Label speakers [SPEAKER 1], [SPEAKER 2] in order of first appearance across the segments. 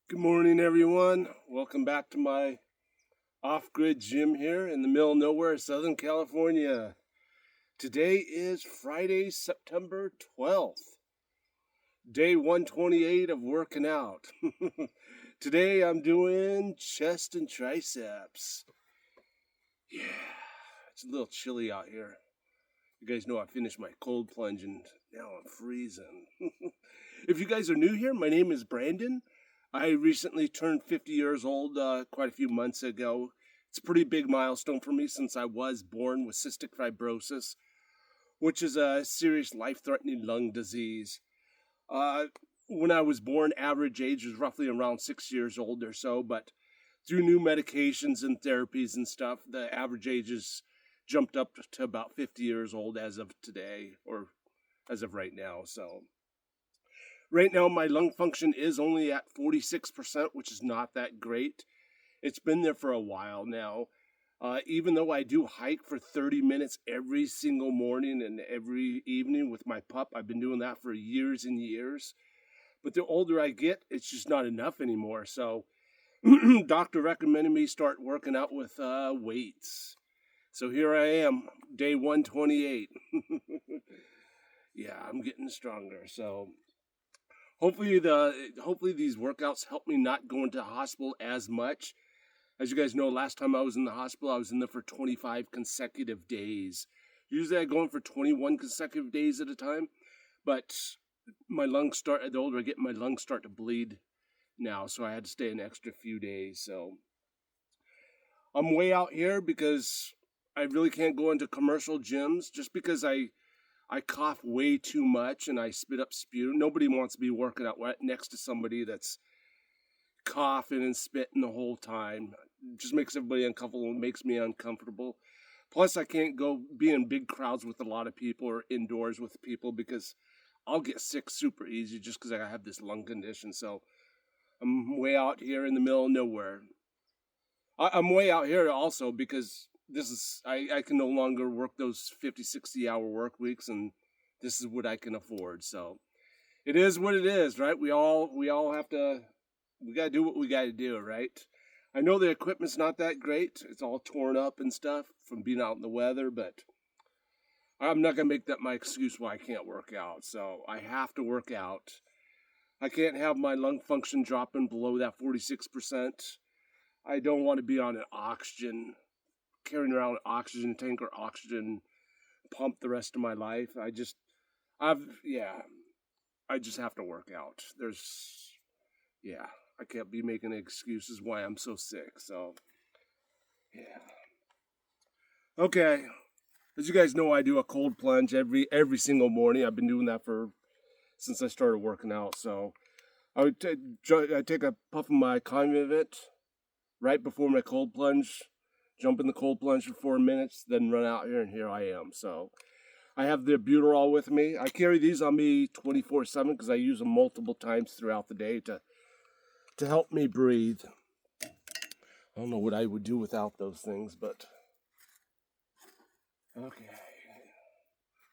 [SPEAKER 1] Good morning, everyone. Welcome back to my off-grid gym here in the middle of nowhere, Southern California. Today is Friday, September 12th, day 128 of working out. Today I'm doing chest and triceps. Yeah, it's a little chilly out here. You guys know I finished my cold plunge and now I'm freezing. If you guys are new here, my name is Brandon. I recently turned 50 years old quite a few months ago. It's a pretty big milestone for me since I was born with cystic fibrosis, which is a serious life-threatening lung disease. Uh, when I was born, average age was roughly around 6 years old or so, but through new medications and therapies and stuff, the average age has jumped up to about 50 years old as of today, or as of right now. So right now, my lung function is only at 46%, which is not that great. It's been there for a while now. Even though I do hike for 30 minutes every single morning and every evening with my pup, I've been doing that for years and years. But the older I get, it's just not enough anymore. So, doctor recommended me start working out with weights. So here I am, day 128. Yeah, I'm getting stronger. So hopefully these workouts help me not go into the hospital as much. As you guys know, last time I was in the hospital, I was in there for 25 consecutive days. Usually I go in for 21 consecutive days at a time, but the older I get, my lungs start to bleed now, so I had to stay an extra few days. So I'm way out here because I really can't go into commercial gyms just because I cough way too much and I spit up sputum. Nobody wants to be working out right next to somebody that's coughing and spitting the whole time. It just makes everybody uncomfortable and makes me uncomfortable. Plus, I can't go be in big crowds with a lot of people or indoors with people because I'll get sick super easy just because I have this lung condition. So I'm way out here in the middle of nowhere. I'm way out here also because I can no longer work those 50, 60-hour work weeks, and this is what I can afford. So it is what it is, right? We all have to, we got to do what we got to do, right? I know the equipment's not that great. It's all torn up and stuff from being out in the weather, but I'm not going to make that my excuse why I can't work out. So I have to work out. I can't have my lung function dropping below that 46%. I don't want to be on an oxygen, carrying around an oxygen tank or oxygen pump the rest of my life. Yeah, I just have to work out. Yeah, I can't be making excuses why I'm so sick. So, yeah. Okay. As you guys know, I do a cold plunge every single morning. I've been doing that since I started working out. So, I take a puff of my Convivent right before my cold plunge, jump in the cold plunge for 4 minutes, then run out here, and here I am. So, I have the Buterol with me. I carry these on me 24/7 because I use them multiple times throughout the day to help me breathe. I don't know what I would do without those things, but okay.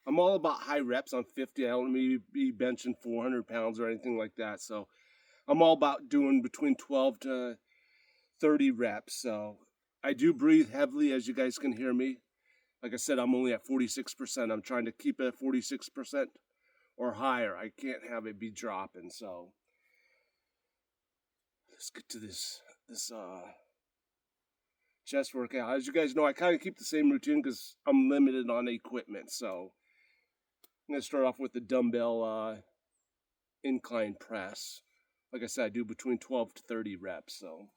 [SPEAKER 1] I'm all about high reps on 50. I don't need to be benching 400 pounds or anything like that. So I'm all about doing between 12 to 30 reps. So I do breathe heavily, as you guys can hear me. Like I said, I'm only at 46%. I'm trying to keep it at 46% or higher. I can't have it be dropping. So let's get to this chest workout. As you guys know, I kind of keep the same routine because I'm limited on equipment. So I'm going to start off with the dumbbell incline press. Like I said, I do between 12 to 30 reps. So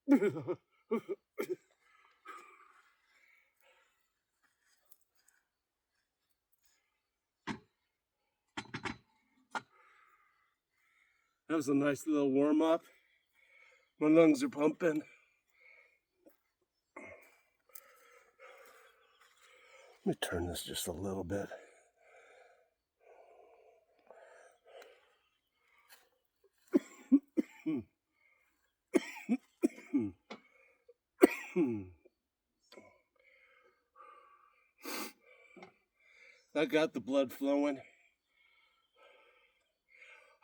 [SPEAKER 1] That was a nice little warm up. My lungs are pumping. Let me turn this just a little bit. I got the blood flowing.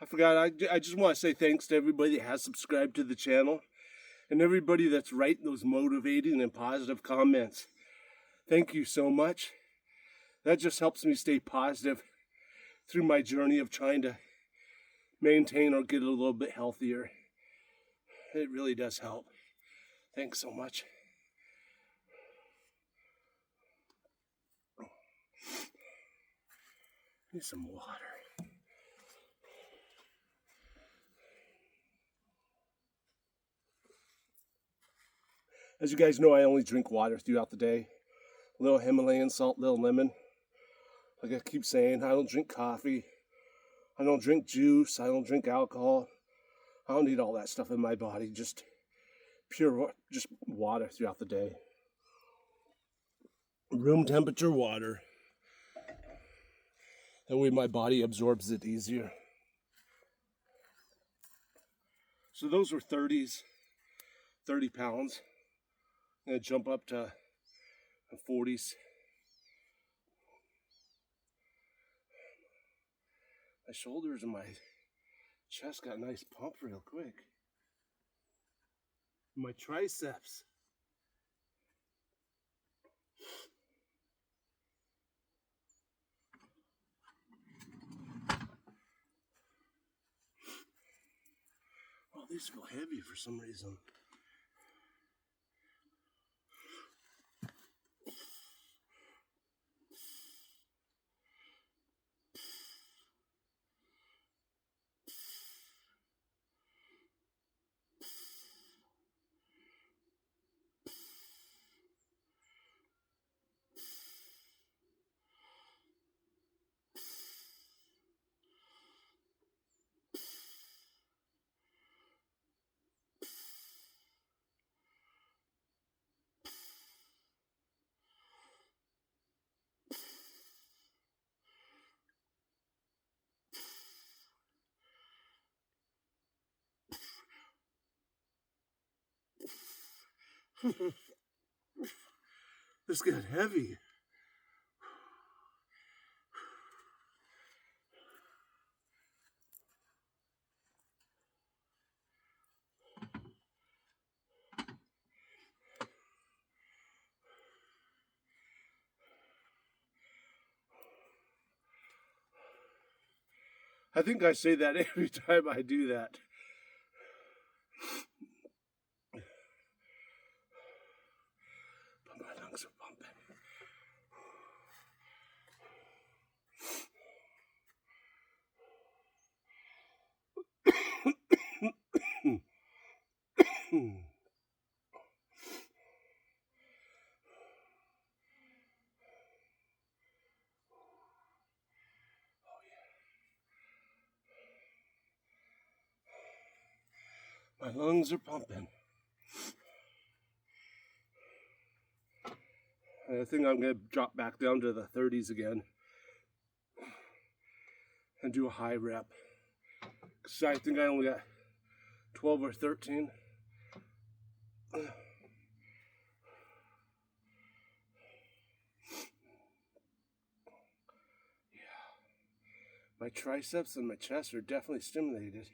[SPEAKER 1] I forgot, I just want to say thanks to everybody that has subscribed to the channel and everybody that's writing those motivating and positive comments. Thank you so much. That just helps me stay positive through my journey of trying to maintain or get a little bit healthier. It really does help. Thanks so much. Need some water. As you guys know, I only drink water throughout the day. A little Himalayan salt, little lemon. Like I keep saying, I don't drink coffee. I don't drink juice. I don't drink alcohol. I don't need all that stuff in my body. Just pure, just water throughout the day. Room temperature water. That way my body absorbs it easier. So those were 30s, 30 pounds. I'm going to jump up to 40s. My shoulders and my chest got a nice pump real quick. My triceps. Oh, these feel heavy for some reason. This got heavy. I think I say that every time I do that. But my lungs are pumping. My lungs are pumping. I think I'm going to drop back down to the 30s again and do a high rep. Because I think I only got 12 or 13. Yeah. My triceps and my chest are definitely stimulated.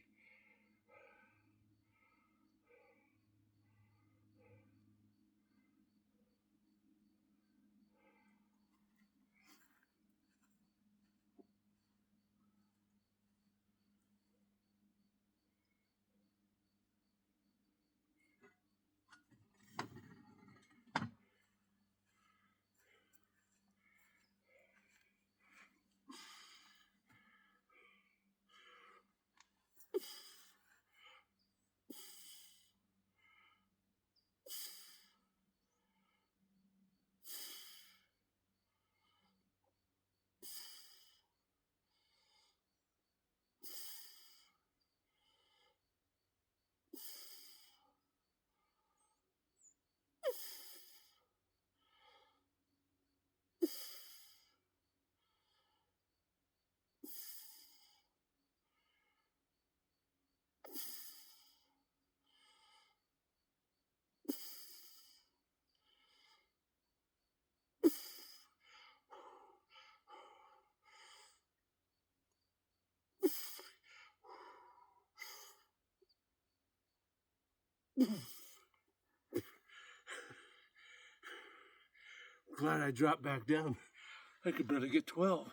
[SPEAKER 1] Glad I dropped back down. I could barely get 12.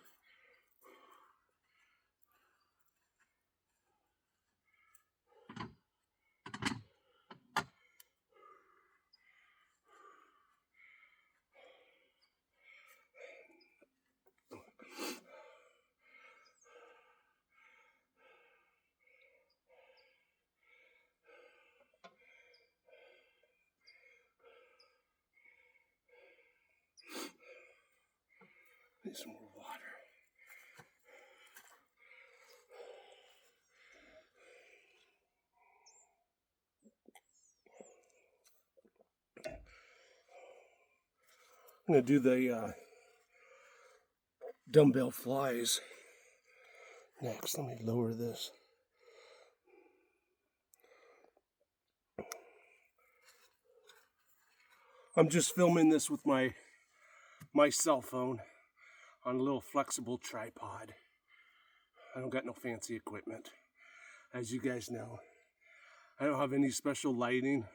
[SPEAKER 1] Need some more water. I'm gonna do the dumbbell flies next. Let me lower this. I'm just filming this with my cell phone on a little flexible tripod. I don't got no fancy equipment, as you guys know. I don't have any special lighting,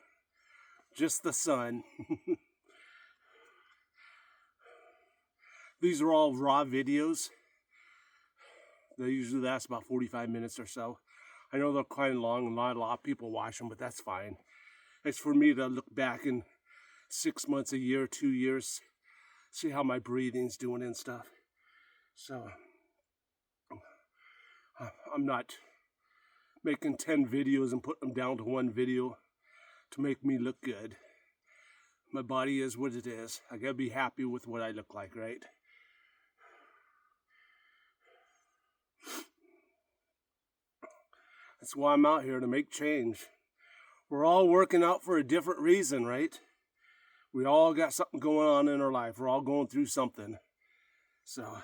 [SPEAKER 1] just the sun. These are all raw videos. They usually last about 45 minutes or so. I know they're quite long and not a lot of people watch them, but that's fine. It's for me to look back in 6 months, a year, 2 years, see how my breathing's doing and stuff. So I'm not making 10 videos and putting them down to one video to make me look good. My body is what it is. I gotta be happy with what I look like, right? That's why I'm out here, to make change. We're all working out for a different reason, right? We all got something going on in our life. We're all going through something. So, okay.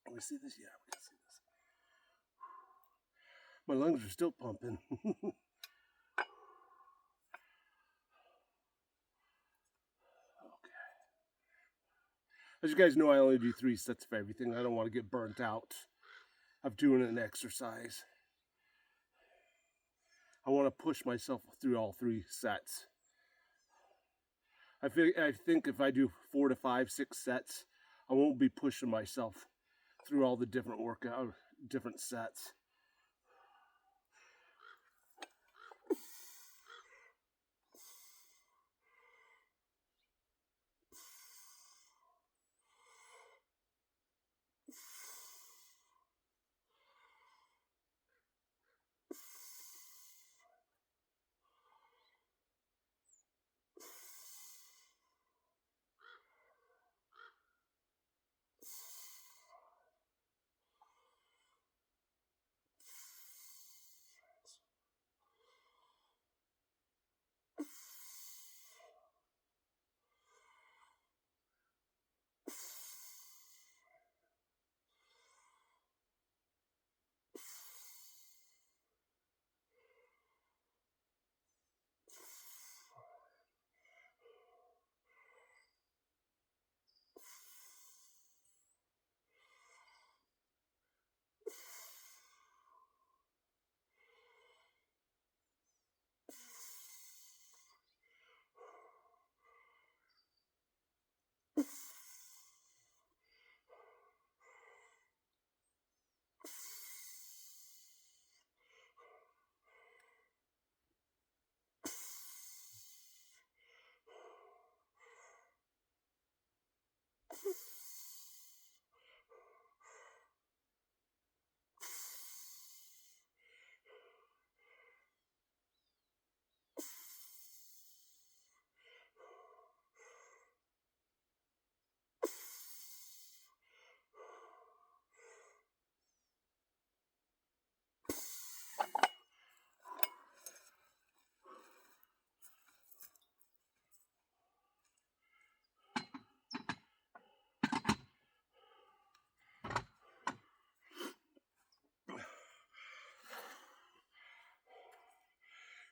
[SPEAKER 1] Can we see this? Yeah, we can see this. My lungs are still pumping. Okay. As you guys know, I only do 3 sets of everything. I don't want to get burnt out of doing an exercise. I want to push myself through all 3 sets. I think if I do 4 to 5, 6 sets, I won't be pushing myself through all the different different sets.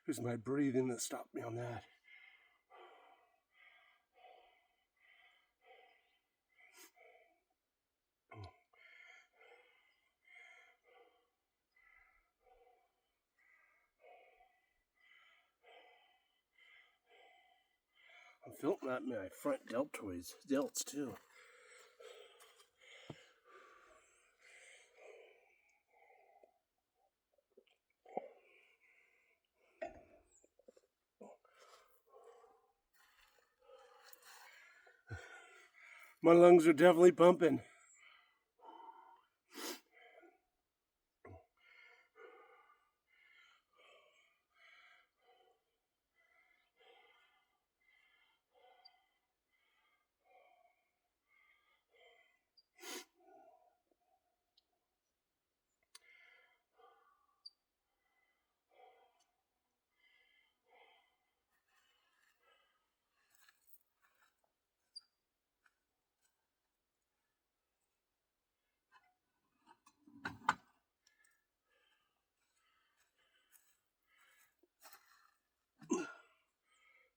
[SPEAKER 1] It was my breathing that stopped me on that. I'm feeling that in my front delts too. My lungs are definitely pumping.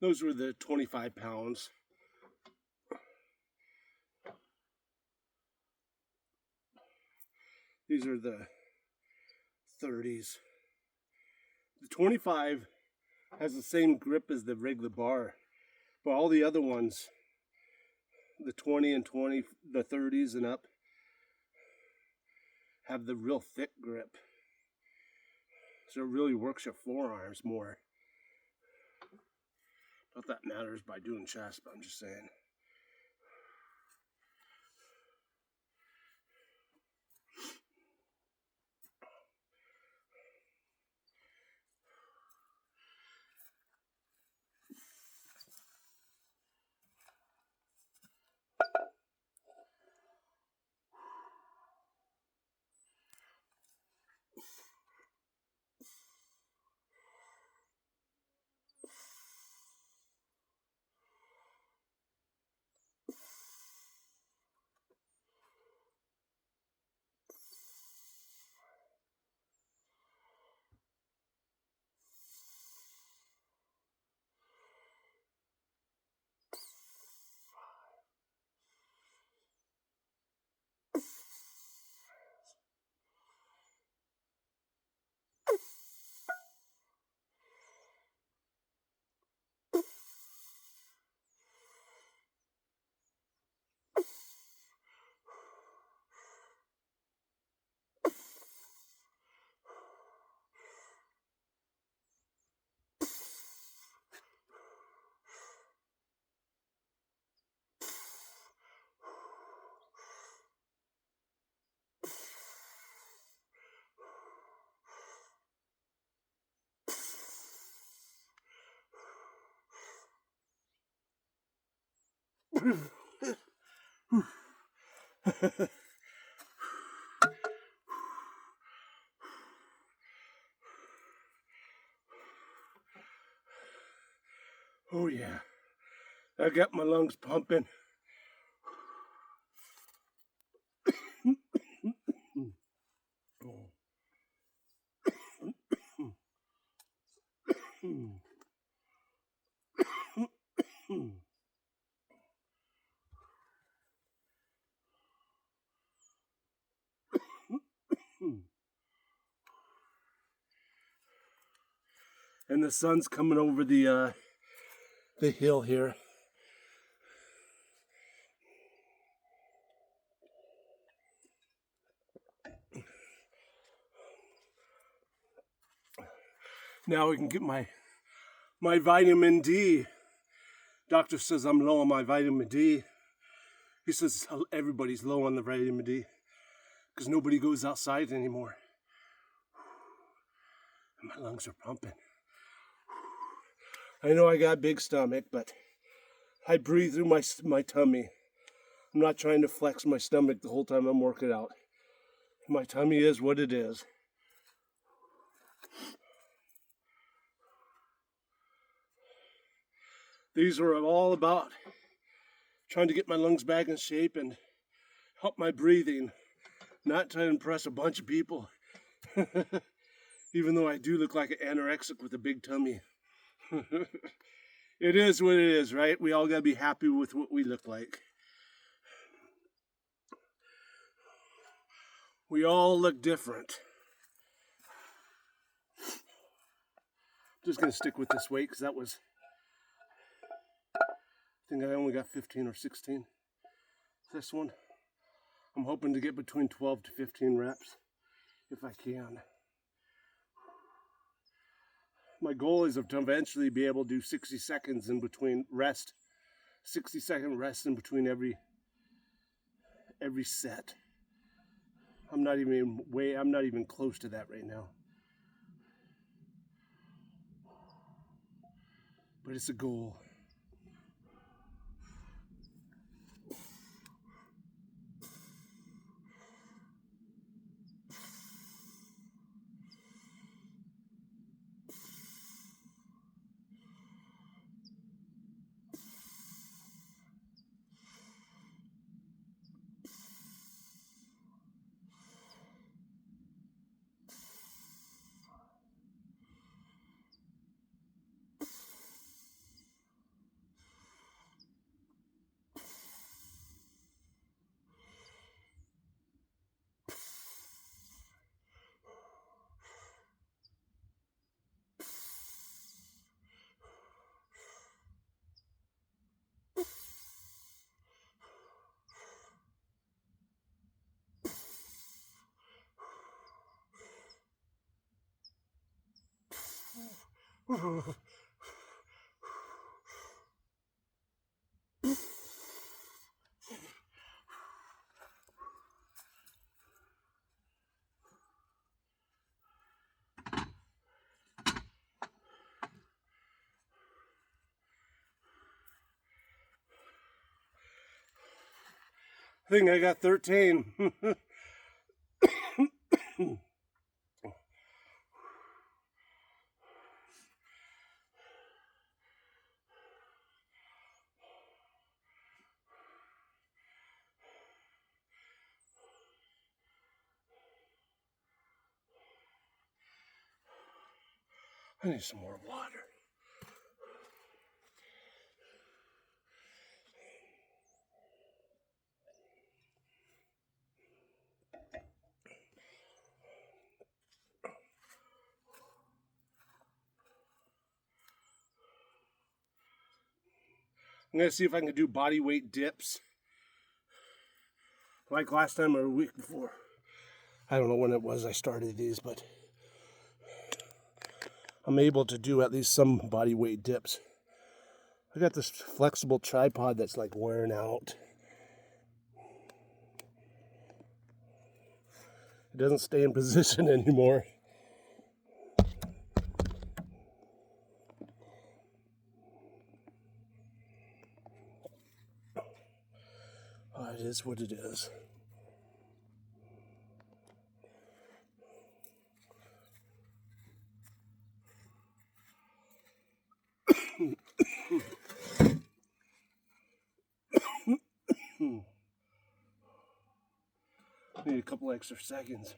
[SPEAKER 1] Those were the 25 pounds. These are the 30s. The 25 has the same grip as the regular bar, but all the other ones, the 20 and 20, the 30s and up, have the real thick grip. So it really works your forearms more. Not that matters by doing chest, but I'm just saying. Oh yeah, I got my lungs pumping. And the sun's coming over the hill here. Now we can get my vitamin D. Doctor says I'm low on my vitamin D. He says everybody's low on the vitamin D because nobody goes outside anymore. And my lungs are pumping. I know I got a big stomach, but I breathe through my tummy. I'm not trying to flex my stomach the whole time I'm working out. My tummy is what it is. These are all about trying to get my lungs back in shape and help my breathing, not trying to impress a bunch of people. Even though I do look like an anorexic with a big tummy. It is what it is, right? We all gotta be happy with what we look like. We all look different. I'm just gonna stick with this weight because that was, I think I only got 15 or 16. This one, I'm hoping to get between 12 to 15 reps if I can. My goal is to eventually be able to do 60 seconds in between rest, 60-second rest in between every set. I'm not even close to that right now. But it's a goal. I think I got 13. I need some more water. I'm gonna see if I can do body weight dips like last time or a week before. I don't know when it was I started these, but I'm able to do at least some body weight dips. I got this flexible tripod that's like wearing out. It doesn't stay in position anymore. Oh, it is what it is. Need a couple extra seconds.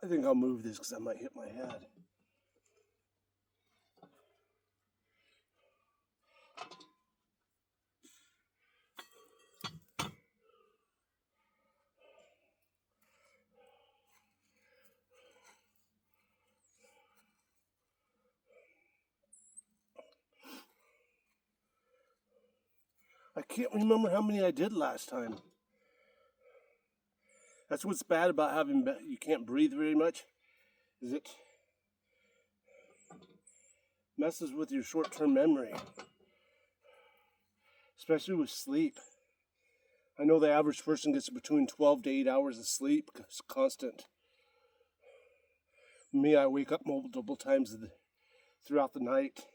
[SPEAKER 1] I think I'll move this because I might hit my head. I can't remember how many I did last time. That's what's bad about having, you can't breathe very much, is it messes with your short-term memory, especially with sleep. I know the average person gets between 12 to 8 hours of sleep. It's constant. Me, I wake up multiple times throughout the night.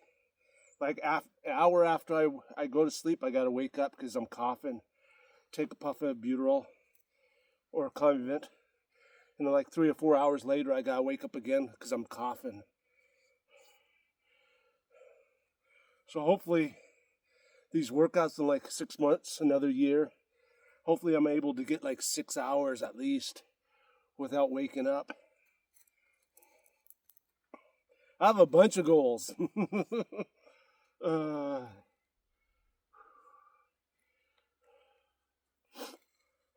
[SPEAKER 1] Like an hour after I go to sleep, I gotta wake up because I'm coughing. Take a puff of Buterol or a Convent. And then like 3 or 4 hours later, I gotta wake up again because I'm coughing. So hopefully these workouts in like 6 months, another year, Hopefully I'm able to get like 6 hours at least without waking up. I have a bunch of goals.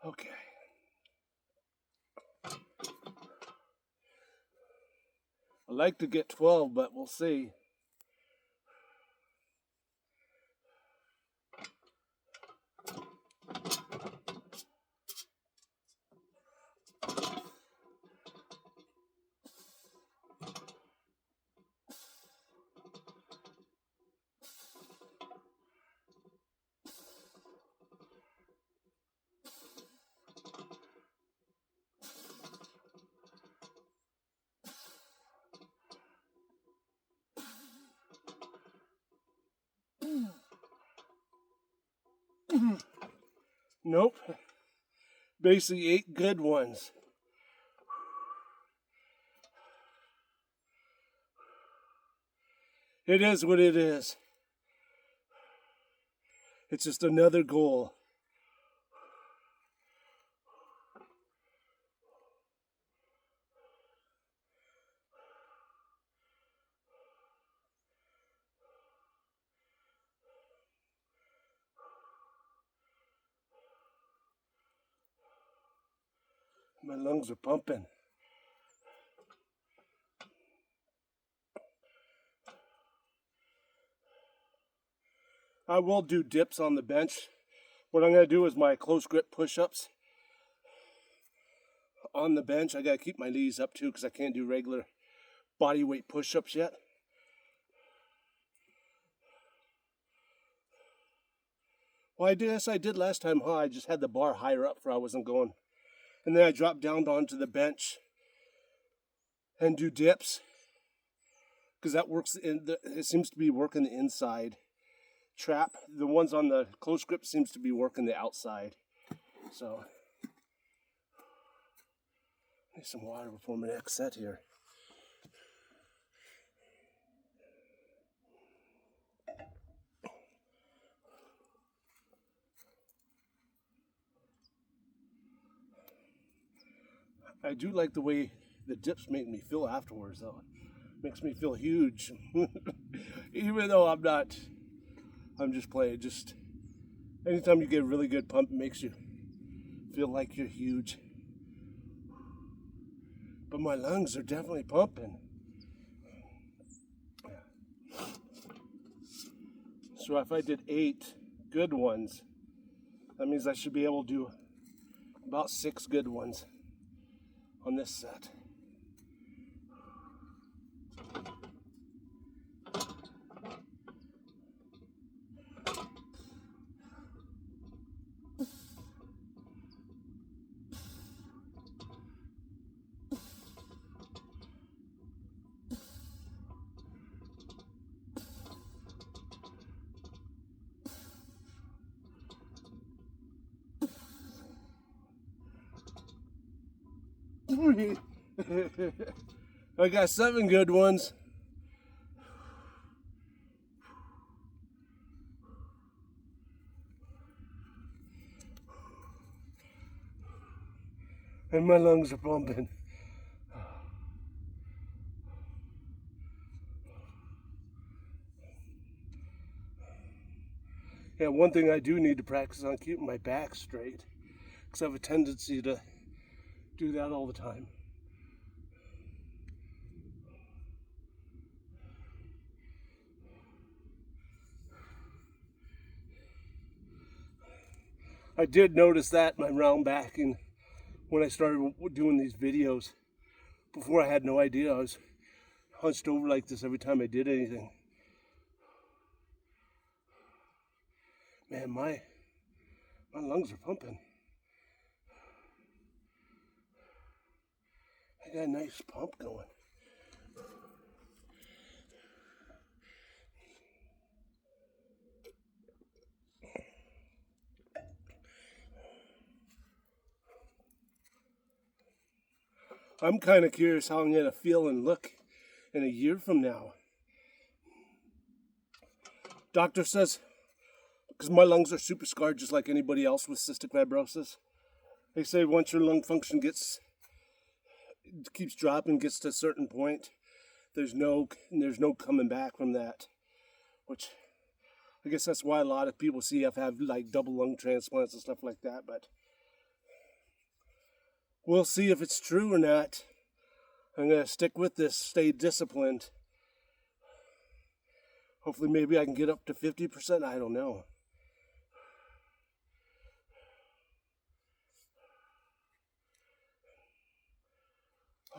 [SPEAKER 1] Okay. I'd like to get 12, but we'll see. Nope. Basically 8 good ones. It is what it is. It's just another goal. My lungs are pumping. I will do dips on the bench. What I'm going to do is my close grip push-ups on the bench. I got to keep my knees up too because I can't do regular body weight push-ups yet. Well, I did last time, huh? I just had the bar higher up for I wasn't going. And then I dropped down onto the bench and do dips because that works. It seems to be working the inside trap. The ones on the close grip seems to be working the outside. So, need some water before my next set here. I do like the way the dips make me feel afterwards, though. Makes me feel huge. Even though I'm just playing. Just anytime you get a really good pump, it makes you feel like you're huge. But my lungs are definitely pumping. So if I did 8 good ones, that means I should be able to do about 6 good ones on this set. I got 7 good ones. And my lungs are pumping. Yeah, one thing I do need to practice on keeping my back straight, because I have a tendency to do that all the time. I did notice that my round back, and when I started doing these videos, before I had no idea, I was hunched over like this every time I did anything. Man, my lungs are pumping. I got a nice pump going. I'm kind of curious how I'm going to feel and look in a year from now. Doctor says because my lungs are super scarred just like anybody else with cystic fibrosis. They say once your lung function keeps dropping, gets to a certain point, there's no coming back from that. Which I guess that's why a lot of people see have like double lung transplants and stuff like that. But we'll see if it's true or not. I'm gonna stick with this, stay disciplined. Hopefully, maybe I can get up to 50%. I don't know.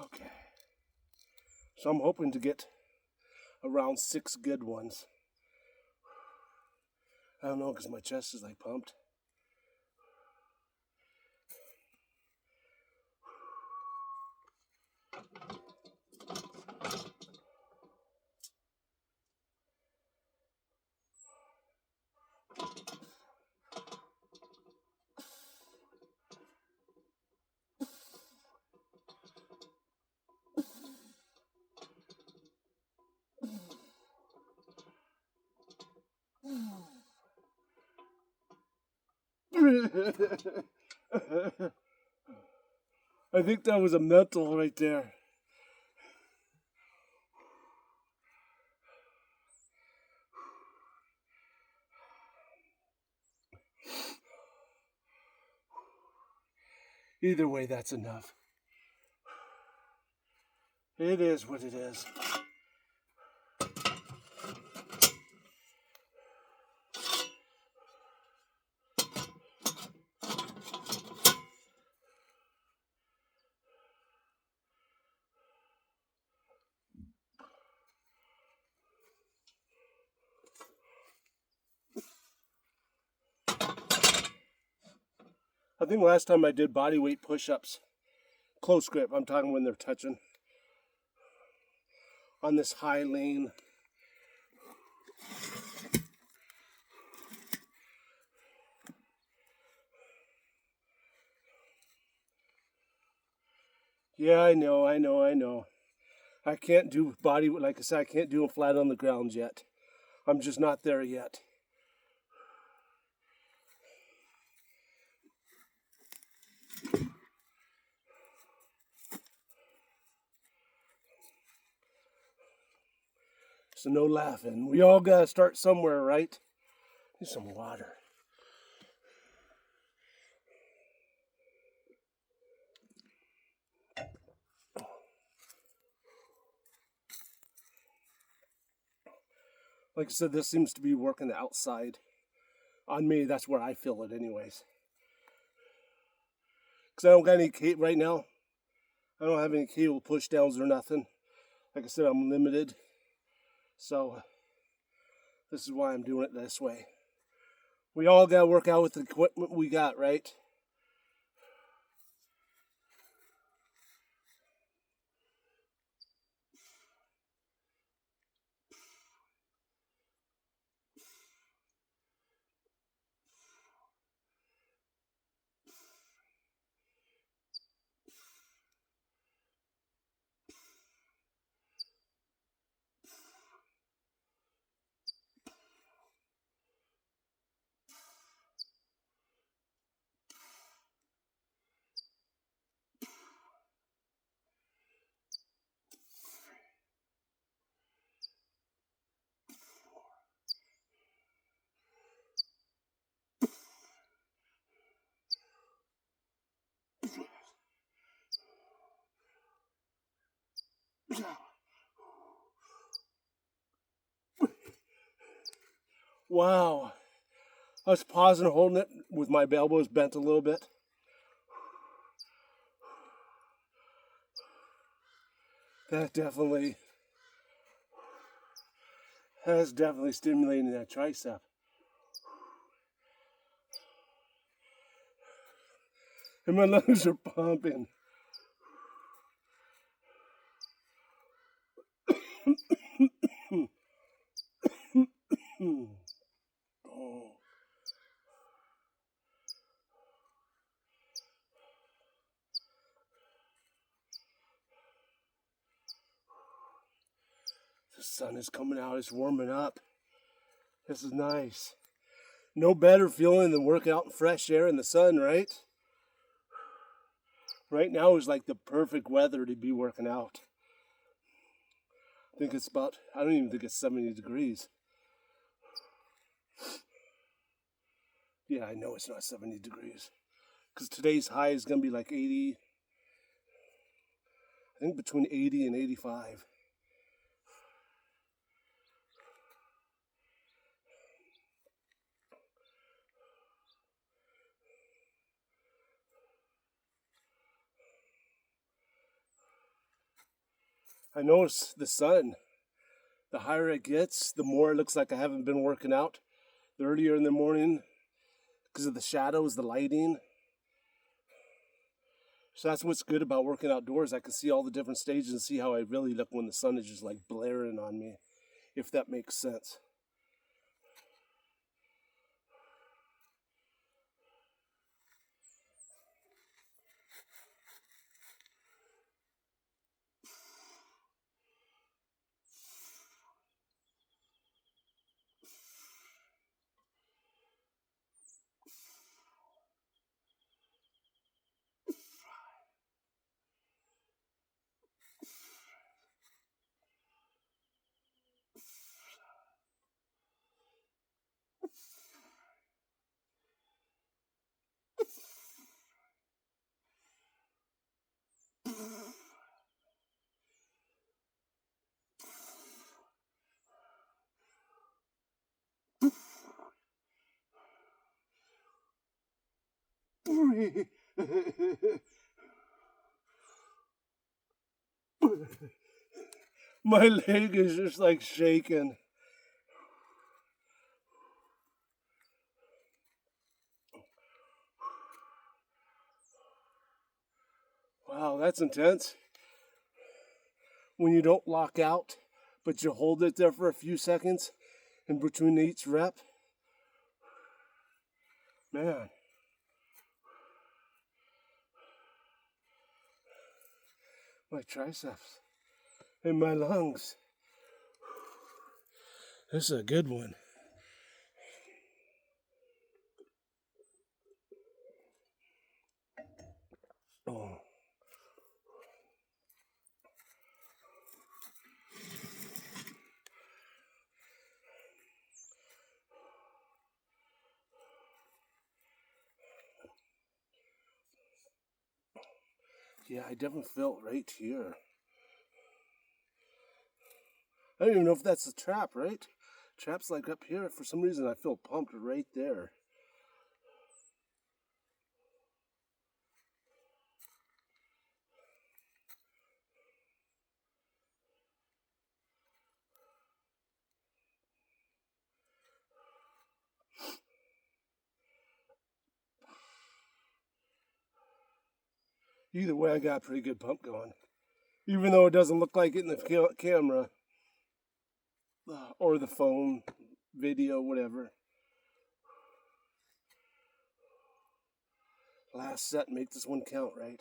[SPEAKER 1] Okay. So I'm hoping to get around 6 good ones. I don't know, because my chest is like pumped. I think that was a mental right there. Either way, that's enough. It is what it is. I think last time I did body weight push-ups, close grip, I'm talking when they're touching, on this high lane. Yeah, I know. I can't do body, like I said, I can't do them flat on the ground yet. I'm just not there yet. So no laughing. We all gotta start somewhere, right? Need some water. Like I said, this seems to be working outside. On me, that's where I feel it anyways. Because I don't got any cable right now. I don't have any cable push downs or nothing. Like I said, I'm limited. So this is why I'm doing it this way. We all gotta work out with the equipment we got, right? Wow. I was pausing, holding it with my elbows bent a little bit. That is definitely stimulating that tricep. And my lungs are pumping. Oh. The sun is coming out, it's warming up. This is nice. No better feeling than working out in fresh air in the sun, right? Right now is like the perfect weather to be working out. I think it's about, I don't even think it's 70 degrees. Yeah, I know it's not 70 degrees. Because today's high is going to be like 80. I think between 80 and 85. I notice the sun, the higher it gets, the more it looks like I haven't been working out. The earlier in the morning, because of the shadows, the lighting. So that's what's good about working outdoors. I can see all the different stages and see how I really look when the sun is just like blaring on me, if that makes sense. My leg is just like shaking. Wow, that's intense. When you don't lock out, but you hold it there for a few seconds in between each rep. Man. My triceps and my lungs. This is a good one. Oh. Yeah, I definitely felt right here. I don't even know if that's a trap, right? Trap's like up here. For some reason, I feel pumped right there. Either way, I got a pretty good pump going. Even though it doesn't look like it in the camera or the phone, video, whatever. Last set, make this one count, right?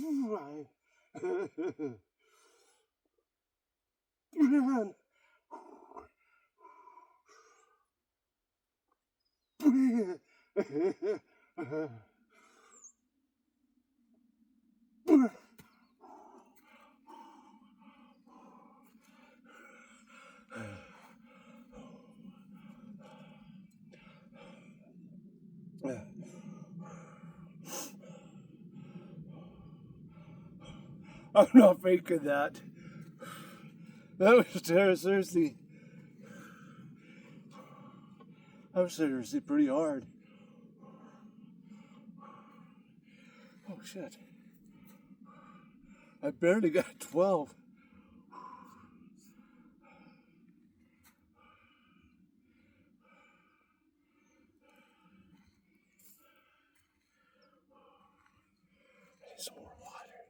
[SPEAKER 1] Right. Man. I'm not faking that. That was seriously. That was seriously pretty hard. Oh shit. I barely got 12. Some more water.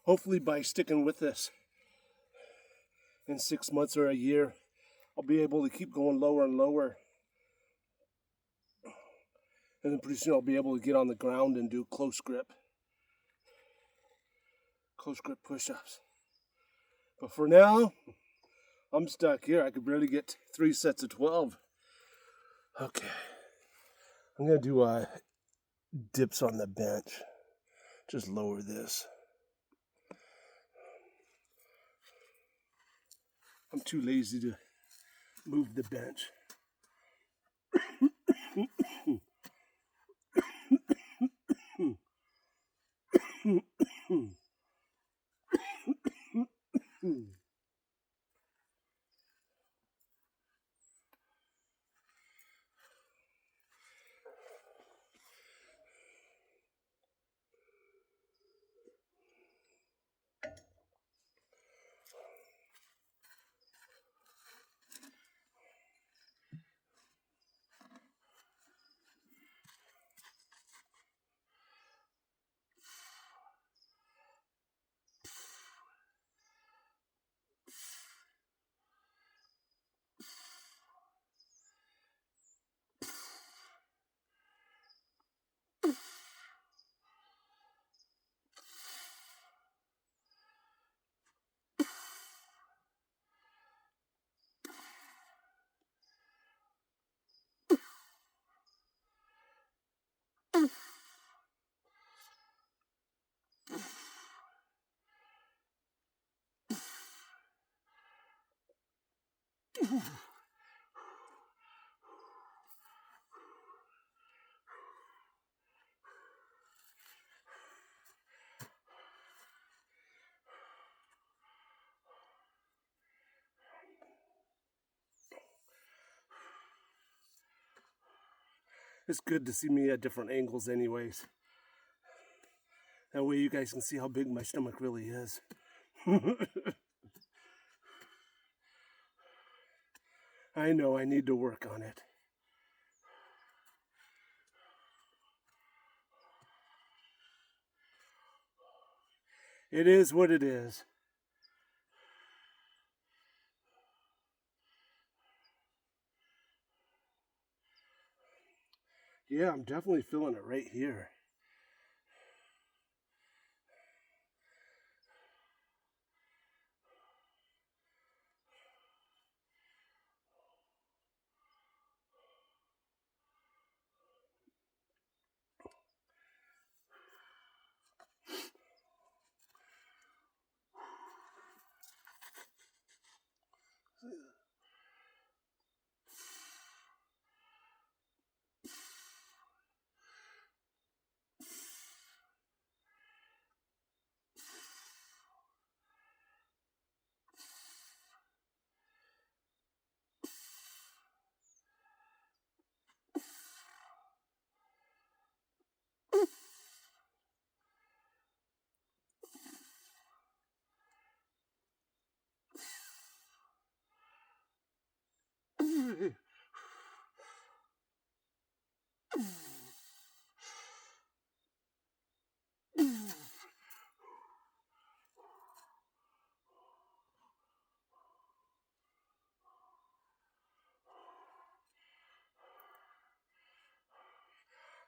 [SPEAKER 1] Hopefully by sticking with this, in 6 months or a year, I'll be able to keep going lower and lower. And then pretty soon I'll be able to get on the ground and do close grip push-ups. But for now, I'm stuck here. I could barely get 3 sets of 12. Okay. I'm going to do dips on the bench. Just lower this. I'm too lazy to move the bench. It's good to see me at different angles anyways. That way you guys can see how big my stomach really is. I know I need to work on it. It is what it is. Yeah, I'm definitely feeling it right here.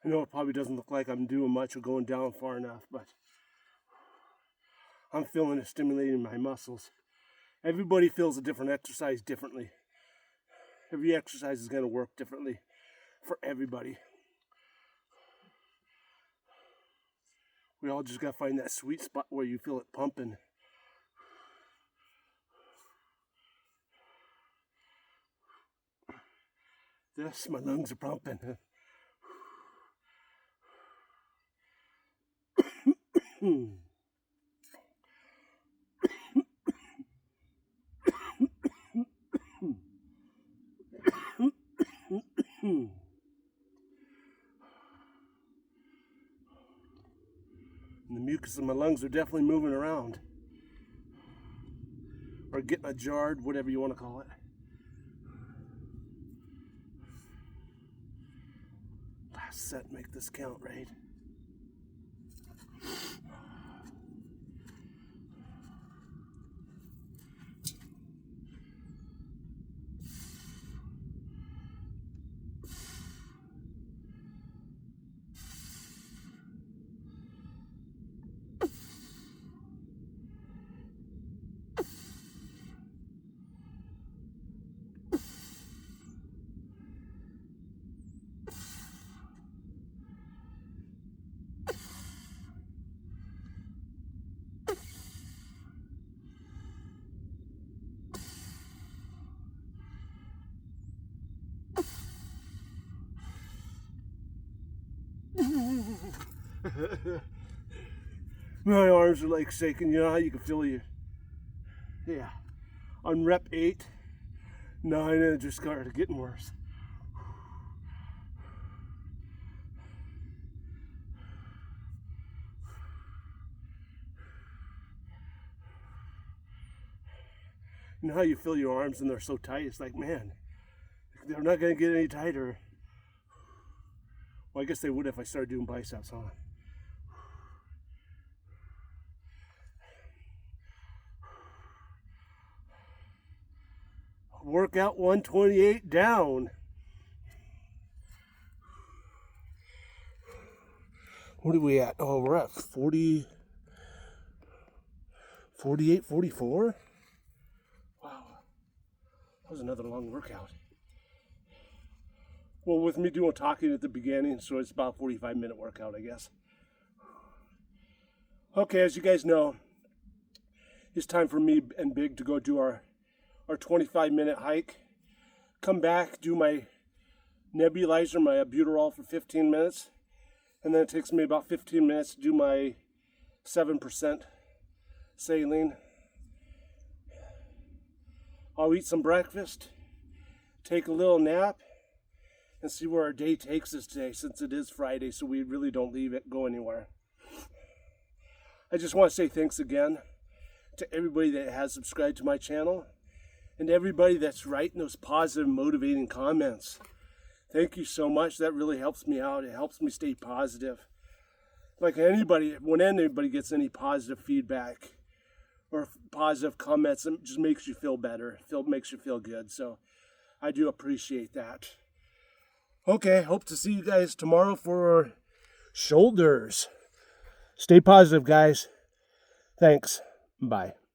[SPEAKER 1] I know it probably doesn't look like I'm doing much or going down far enough, but I'm feeling it stimulating my muscles. Everybody feels a different exercise differently. Every exercise is going to work differently for everybody. We all just got to find that sweet spot where you feel it pumping. Yes, my lungs are pumping. And the mucus in my lungs are definitely moving around. or getting a jarred, whatever you want to call it. Last set, make this count, right? My arms are like shaking. You know how you can feel you? Yeah. On rep 8, 9, and it just started getting worse. You know how you feel your arms and they're so tight? It's like, man, they're not going to get any tighter. Well, I guess they would if I started doing biceps, huh? Workout 128 down. What are we at? Oh, we're at 40, 48, 44. Wow. That was another long workout. Well, with me doing talking at the beginning, so it's about a 45-minute workout, I guess. Okay, as you guys know, it's time for me and Big to go do our 25-minute hike. Come back, do my nebulizer, my albuterol for 15 minutes. And then it takes me about 15 minutes to do my 7% saline. I'll eat some breakfast, take a little nap, and see where our day takes us today, since it is Friday, so we really don't leave it go anywhere. I just want to say thanks again to everybody that has subscribed to my channel and everybody that's writing those positive, motivating comments. Thank you so much. That really helps me out. It helps me stay positive. Like anybody, when anybody gets any positive feedback or positive comments, it just makes you feel better. Makes you feel good. So I do appreciate that. Okay, hope to see you guys tomorrow for shoulders. Stay positive, guys. Thanks. Bye.